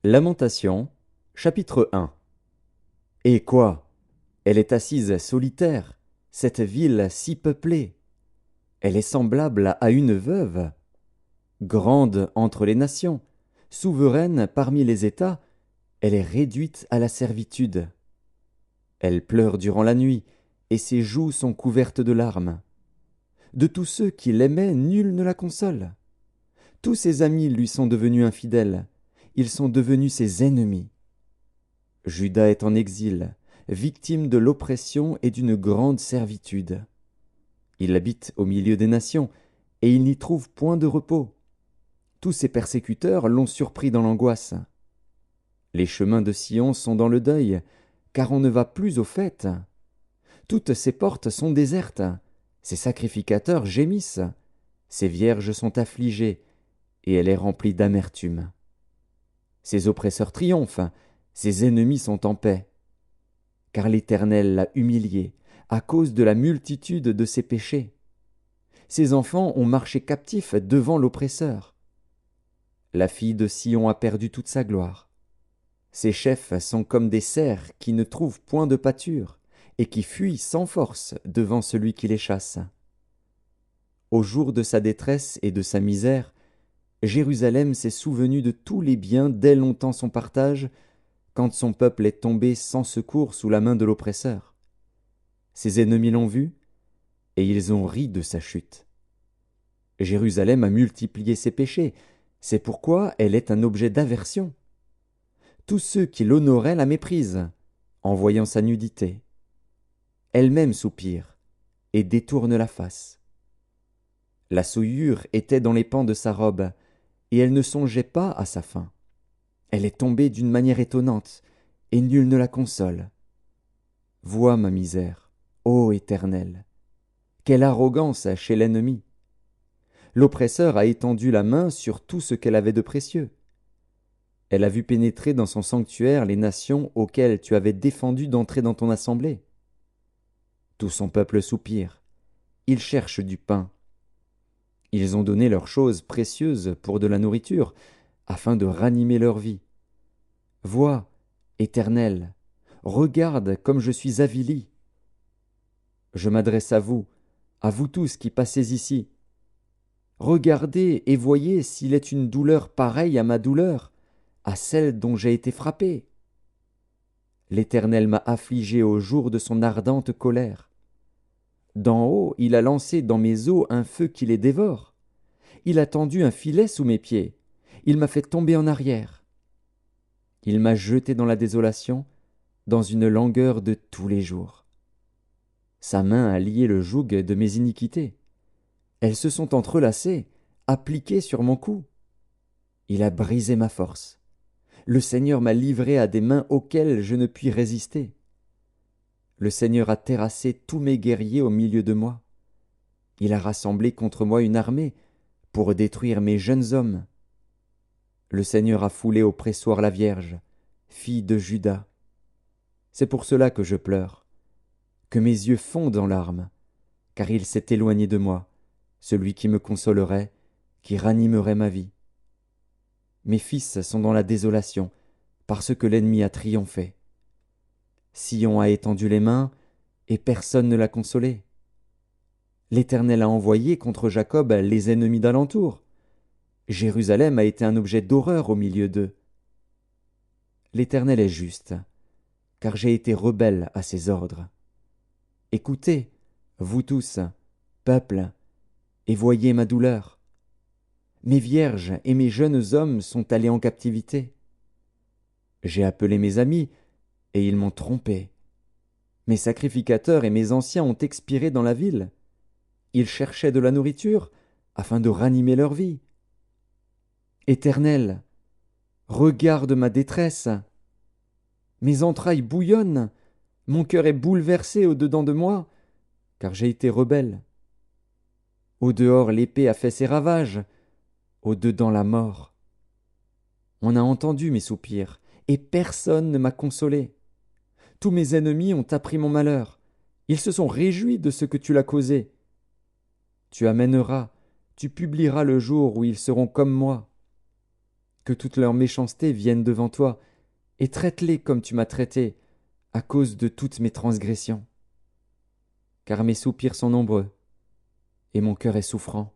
Lamentation, chapitre 1. Et quoi? Elle est assise solitaire, cette ville si peuplée. Elle est semblable à une veuve. Grande entre les nations, souveraine parmi les États, elle est réduite à la servitude. Elle pleure durant la nuit, et ses joues sont couvertes de larmes. De tous ceux qui l'aimaient, nul ne la console. Tous ses amis lui sont devenus infidèles, ils sont devenus ses ennemis. Juda est en exil, victime de l'oppression et d'une grande servitude. Il habite au milieu des nations, et il n'y trouve point de repos. Tous ses persécuteurs l'ont surpris dans l'angoisse. Les chemins de Sion sont dans le deuil, car on ne va plus aux fêtes. Toutes ses portes sont désertes, ses sacrificateurs gémissent, ses vierges sont affligées, et elle est remplie d'amertume. Ses oppresseurs triomphent, ses ennemis sont en paix. Car l'Éternel l'a humiliée à cause de la multitude de ses péchés. Ses enfants ont marché captifs devant l'oppresseur. La fille de Sion a perdu toute sa gloire. Ses chefs sont comme des cerfs qui ne trouvent point de pâture et qui fuient sans force devant celui qui les chasse. Au jour de sa détresse et de sa misère, Jérusalem s'est souvenue de tous les biens dès longtemps son partage, quand son peuple est tombé sans secours sous la main de l'oppresseur. Ses ennemis l'ont vu, et ils ont ri de sa chute. Jérusalem a multiplié ses péchés, c'est pourquoi elle est un objet d'aversion. Tous ceux qui l'honoraient la méprisent, en voyant sa nudité. Elle-même soupire, et détourne la face. La souillure était dans les pans de sa robe, et elle ne songeait pas à sa fin. Elle est tombée d'une manière étonnante, et nul ne la console. Vois ma misère, ô Éternel. Quelle arrogance chez l'ennemi. L'oppresseur a étendu la main sur tout ce qu'elle avait de précieux. Elle a vu pénétrer dans son sanctuaire les nations auxquelles tu avais défendu d'entrer dans ton assemblée. Tout son peuple soupire, il cherche du pain. Ils ont donné leurs choses précieuses pour de la nourriture, afin de ranimer leur vie. Vois, Éternel, regarde comme je suis avili. Je m'adresse à vous tous qui passez ici. Regardez et voyez s'il est une douleur pareille à ma douleur, à celle dont j'ai été frappé. L'Éternel m'a affligé au jour de son ardente colère. D'en haut, il a lancé dans mes os un feu qui les dévore. Il a tendu un filet sous mes pieds. Il m'a fait tomber en arrière. Il m'a jeté dans la désolation, dans une langueur de tous les jours. Sa main a lié le joug de mes iniquités. Elles se sont entrelacées, appliquées sur mon cou. Il a brisé ma force. Le Seigneur m'a livré à des mains auxquelles je ne puis résister. Le Seigneur a terrassé tous mes guerriers au milieu de moi. Il a rassemblé contre moi une armée pour détruire mes jeunes hommes. Le Seigneur a foulé au pressoir la Vierge, fille de Juda. C'est pour cela que je pleure, que mes yeux fondent en larmes, car il s'est éloigné de moi, celui qui me consolerait, qui ranimerait ma vie. Mes fils sont dans la désolation, parce que l'ennemi a triomphé. Sion a étendu les mains, et personne ne l'a consolé. L'Éternel a envoyé contre Jacob les ennemis d'alentour. Jérusalem a été un objet d'horreur au milieu d'eux. L'Éternel est juste, car j'ai été rebelle à ses ordres. Écoutez, vous tous, peuple, et voyez ma douleur. Mes vierges et mes jeunes hommes sont allés en captivité. J'ai appelé mes amis, et ils m'ont trompé. Mes sacrificateurs et mes anciens ont expiré dans la ville. Ils cherchaient de la nourriture, afin de ranimer leur vie. Éternel, regarde ma détresse. Mes entrailles bouillonnent, mon cœur est bouleversé au-dedans de moi, car j'ai été rebelle. Au dehors l'épée a fait ses ravages, au dedans la mort. On a entendu mes soupirs, et personne ne m'a consolé. Tous mes ennemis ont appris mon malheur, ils se sont réjouis de ce que tu l'as causé. Tu amèneras, tu publieras le jour où ils seront comme moi. que toute leur méchanceté vienne devant toi, et traite-les comme tu m'as traité, à cause de toutes mes transgressions. Car mes soupirs sont nombreux, et mon cœur est souffrant.